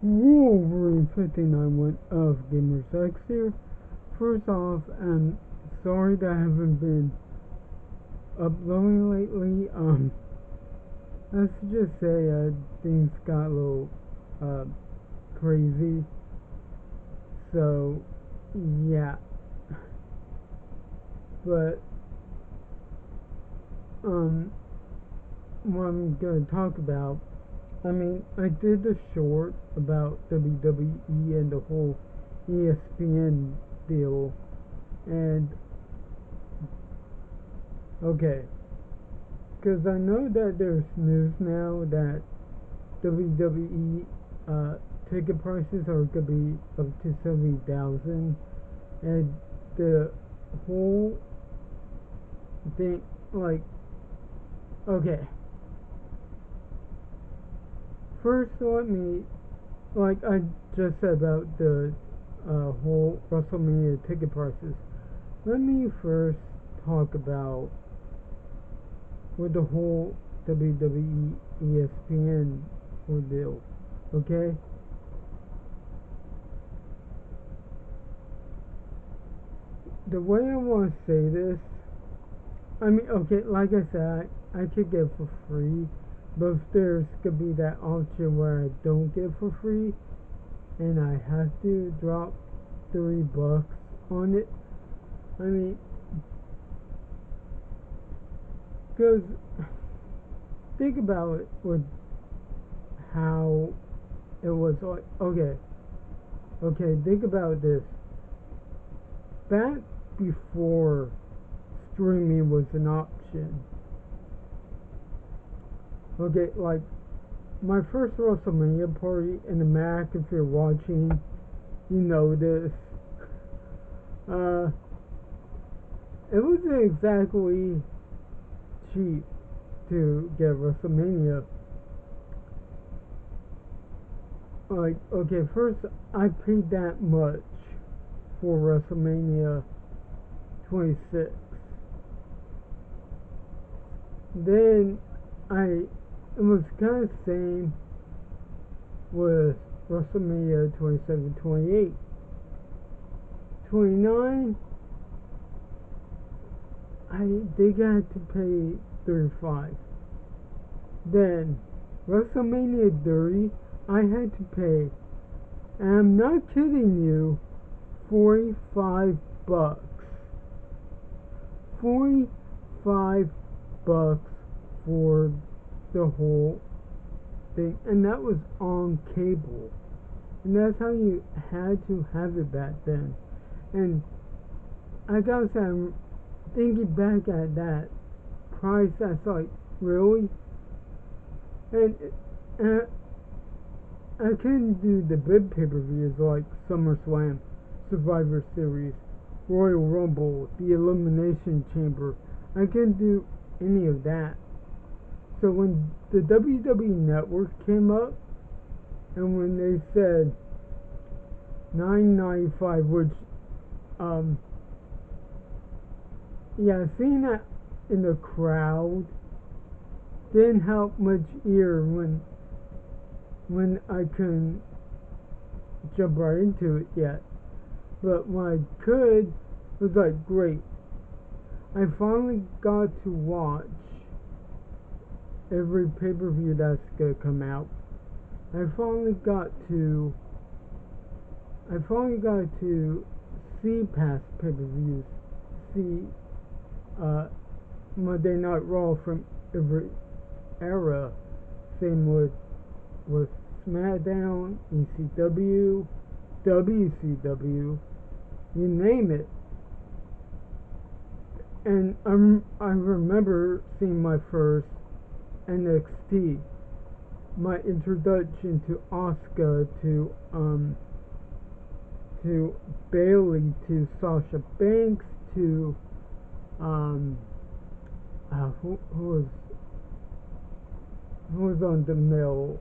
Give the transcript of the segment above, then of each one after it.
Wolverine 59 of Gamers X here. First off, I'm sorry that I haven't been uploading lately. Let's just say things got a little uh, crazy. So, yeah. But, what I'm gonna talk about, I did the short about WWE and the whole ESPN deal, and okay, because I know that there's news now that WWE ticket prices are gonna be up to 70,000, and the whole thing, like, okay, first let me, like I just said about the whole Wrestlemania ticket prices. Let me first talk about with the whole WWE ESPN ordeal. Okay? The way I want to say this, okay, like I said, I could get for free, but if there's gonna be that option where I don't get for free and I have to drop $3 on it, I mean, because think about it with how it was like, okay, think about this. Back before streaming was an option, okay, like my first WrestleMania party in the Mack, if you're watching, you know this. Uh, it wasn't exactly cheap to get WrestleMania. Like, okay, first I paid that much for WrestleMania 26. Then it was kind of same with WrestleMania 27, 28. 29, I think I had to pay 35. Then WrestleMania 30, I had to pay, and I'm not kidding you, 45 bucks. 45 bucks for the whole thing, and that was on cable. And that's how you had to have it back then. And I gotta say, I'm thinking back at that price, that's like, really? And I couldn't do the big pay-per-views like SummerSlam, Survivor Series, Royal Rumble, the Elimination Chamber. I couldn't do any of that. So when the WWE Network came up, and when they said $9.95, which, yeah, seeing that in the crowd didn't help much either when I couldn't jump right into it yet. But when I could, it was like, great. I finally got to watch every pay-per-view that's gonna come out. I finally got to see past pay-per-views, see Monday Night Raw from every era. Same with SmackDown, ECW, WCW, you name it. And I remember seeing my first NXT, my introduction to Asuka, to Bailey, to Sasha Banks, to who was on the male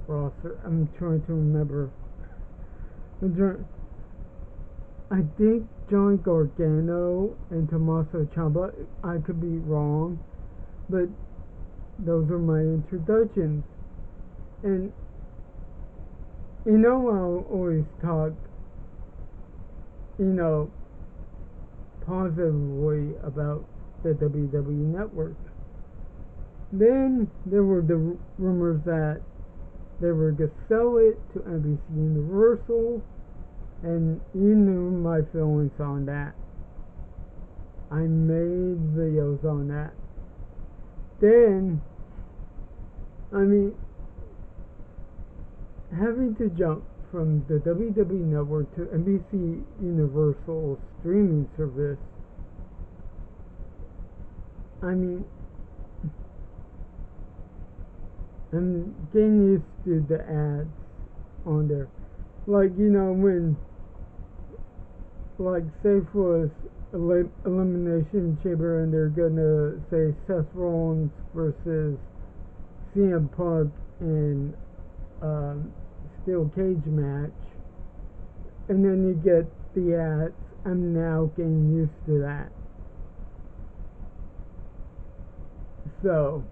roster. I'm trying to remember. I think Johnny Gargano and Tommaso Ciampa. I could be wrong, but those are my introductions. And You know, I'll always talk, you know, positively about the WWE network. Then there were the rumors that they were going to sell it to NBC Universal, and you knew my feelings on that. I made videos on that. Then, I mean, having to jump from the WWE network to NBC Universal streaming service, I mean, I'm getting used to the ads on there. Like, you know, when, like, say for Elimination Chamber and they're gonna say Seth Rollins versus CM Punk in steel cage match, and then you get the ads. I'm now getting used to that. So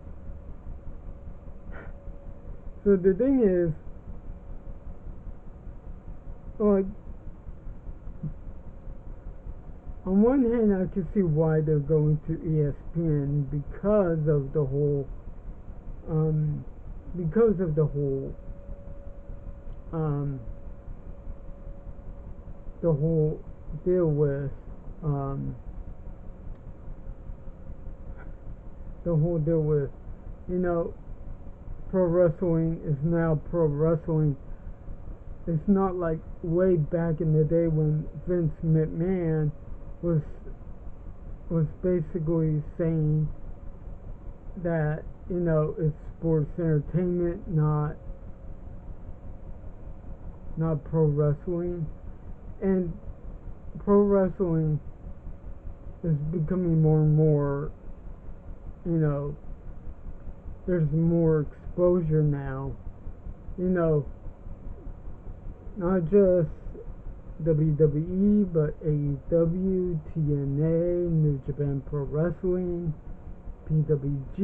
the thing is, like, on one hand, I can see why they're going to ESPN because of the whole, because of the whole, the whole deal with, the whole deal with, you know, pro wrestling is now pro wrestling. It's not like way back in the day when Vince McMahon was basically saying that, you know, it's sports entertainment, not pro wrestling. And pro wrestling is becoming more and more, you know, there's more exposure now, you know, not just WWE, but AEW, TNA, New Japan Pro Wrestling, PWG,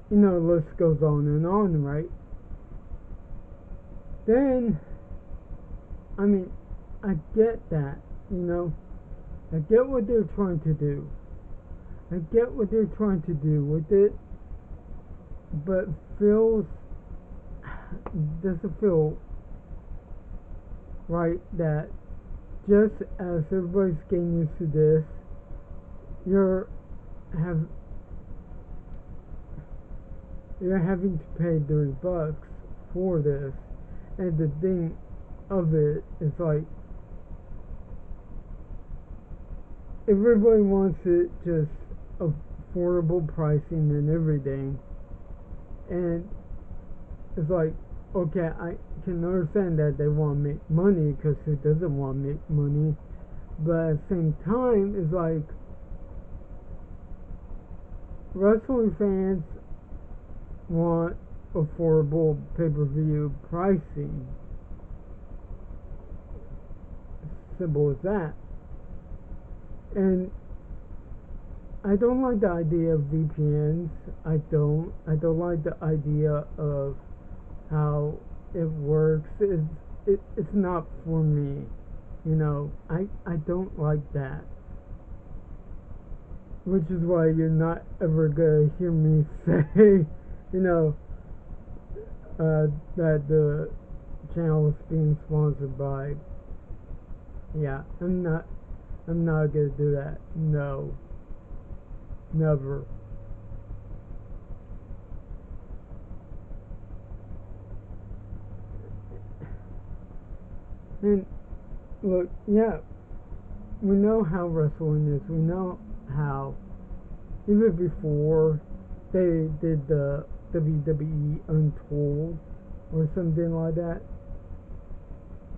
you know, the list goes on, right? Then, I mean, I get that, you know, I get what they're trying to do. I get what they're trying to do with it, but doesn't feel right that just as everybody's getting used to this, you're having to pay $30 for this, and the thing of it is like everybody wants it just affordable pricing and everything, and it's like, okay, I can understand that they want to make money, because who doesn't want to make money, but at the same time, it's like wrestling fans want affordable pay-per-view pricing. Simple as that. And I don't like the idea of VPNs. I don't like the idea of how it works. It's not for me. You know, I don't like that. Which is why you're not ever gonna hear me say, you know, that the channel is being sponsored by. Yeah, I'm not gonna do that. No. Never. And look, yeah, we know how wrestling is. We know how, even before they did the WWE Untold or something like that,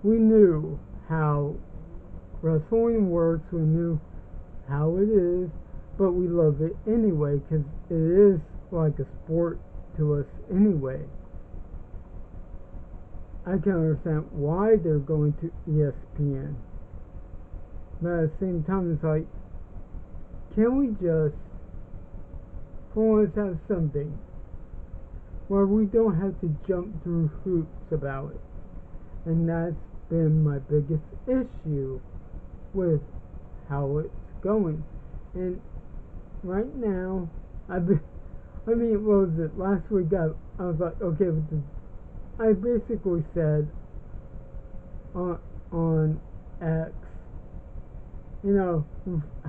we knew how wrestling works. We knew how it is, but we love it anyway, because it is like a sport to us anyway. I can understand why they're going to ESPN, but at the same time, it's like, can we just, for once, have something? where we don't have to jump through hoops about it. And that's been my biggest issue with how it's going. And right now, what was it? Last week I was like, okay, with this, I basically said on X, you know,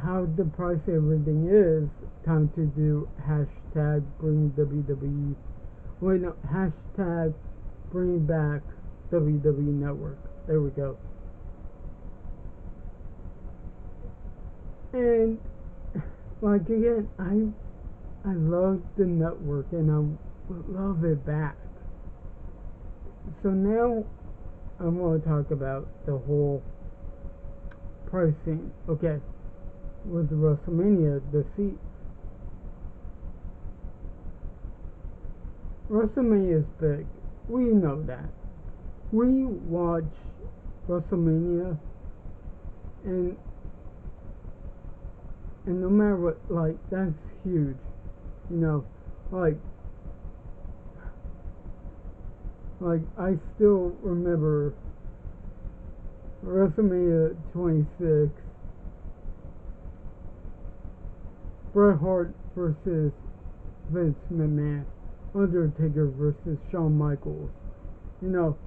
how depressed everything is, time to do hashtag bring WWE. Wait, no, hashtag bring back WWE Network. There we go. And like again, I love the network and I love it back. So now I want to talk about the whole pricing. Okay, with WrestleMania, the seat. WrestleMania is big. We know that. We watch WrestleMania and no matter what, like, that's huge. You know, like I still remember WrestleMania 26, Bret Hart versus Vince McMahon, Undertaker versus Shawn Michaels. You know,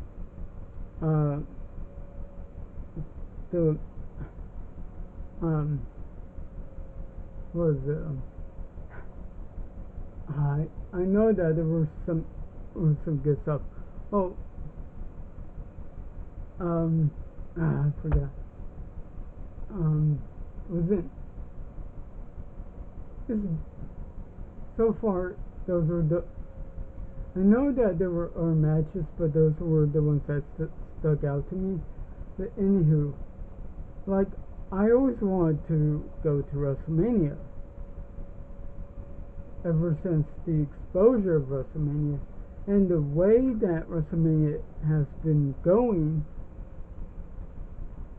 the what is it? I know that there was some good stuff. Oh, I forgot. Was it? So far, those were the. I know that there were other matches, but those were the ones that stuck out to me. But anywho, like, I always wanted to go to WrestleMania. Ever since the exposure of WrestleMania and the way that WrestleMania has been going,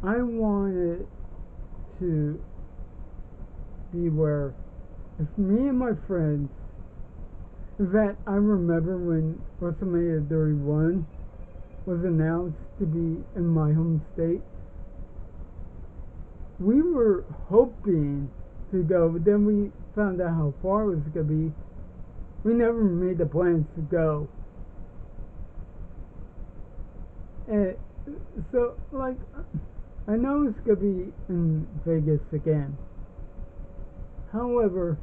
I wanted to be where if me and my friends, in fact, I remember when WrestleMania 31 was announced to be in my home state, we were hoping to go, but then we found out how far it was going to be. We never made the plans to go. And so, like, I know it's going to be in Vegas again. However,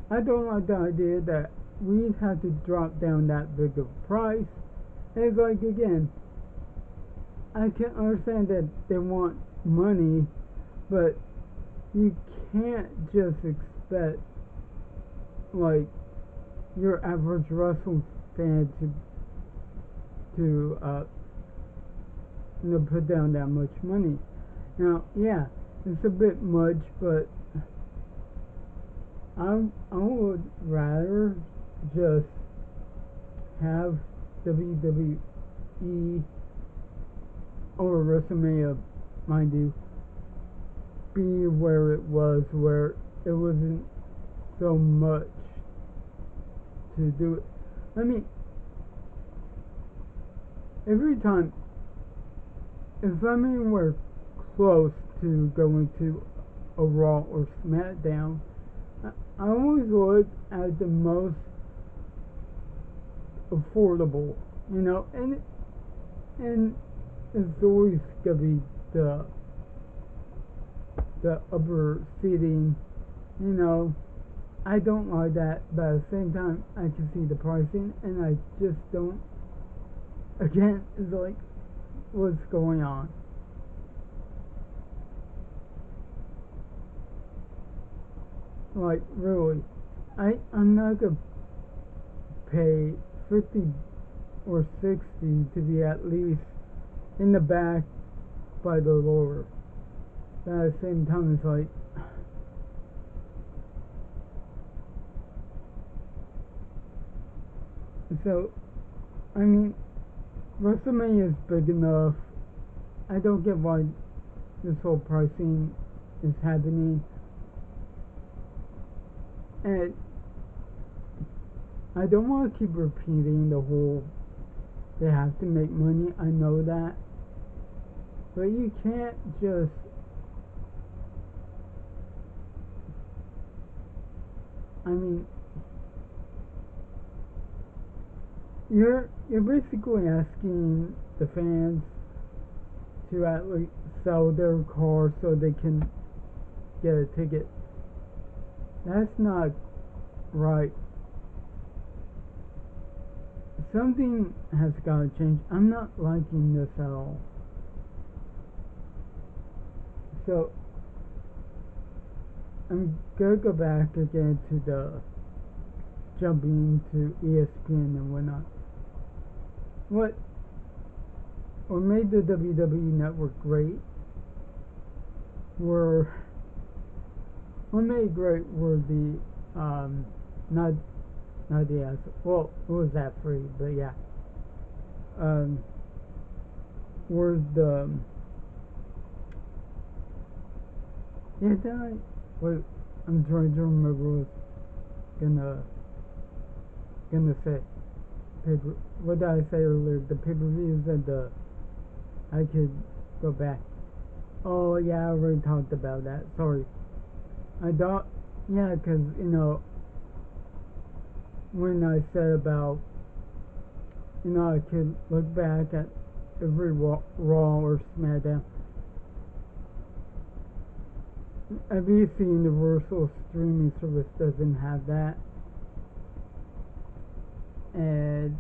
I don't like the idea that we had to drop down that big of a price. And it's like, again, I can understand that they want money, but you can't just expect, like, your average wrestling fan to put down that much money. Now, yeah, it's a bit much, but I would rather just have WWE or WrestleMania, mind you, be where it was, where it wasn't so much to do it. I mean, every time, if I'm anywhere close to going to a Raw or SmackDown, I always look at the most affordable, you know, and it's always gonna be the upper seating, you know. I don't like that, but at the same time, I can see the pricing, and I just don't. Again, it's like, what's going on? Like, really, I'm not gonna pay 50 or 60 to be at least in the back by the lower. But at the same time, it's like, so, I mean, WrestleMania is big enough. I don't get why this whole pricing is happening. And I don't want to keep repeating the whole they have to make money. I know that. But you can't just I mean you're basically asking the fans to at least sell their car so they can get a ticket. That's not right. Something has got to change. I'm not liking this at all. So I'm gonna go back again to the jumping to ESPN and whatnot. What made the WWE network great were what made it great were the not the ads. Well, it was that free, but yeah. Were the yeah? Wait, I'm trying to remember what I was gonna say. What did I say earlier? The pay-per-views and I could go back. Oh yeah, I already talked about that. Sorry. I don't. Yeah, because when I said about I could look back at every Raw or SmackDown. NBC Universal streaming service doesn't have that, and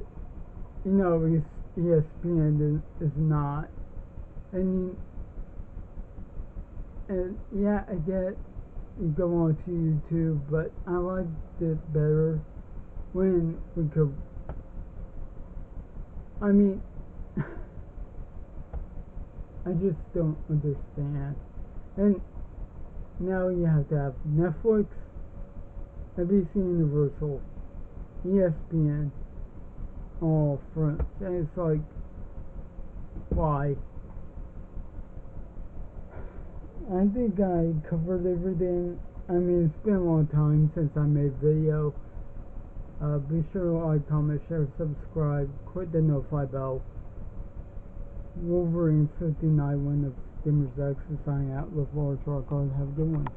ESPN is not. And yeah, I get you go on to YouTube, but I liked it better when we could. I mean, I just don't understand. And now you have to have Netflix, NBC Universal, ESPN, all fronts. And it's like, why? I think I covered everything. I mean, it's been a long time since I made a video. Be sure to like, comment, share, subscribe, click the notify bell. Wolverine 59 one of Gamers X is signing out. Look forward to our card. Have a good one.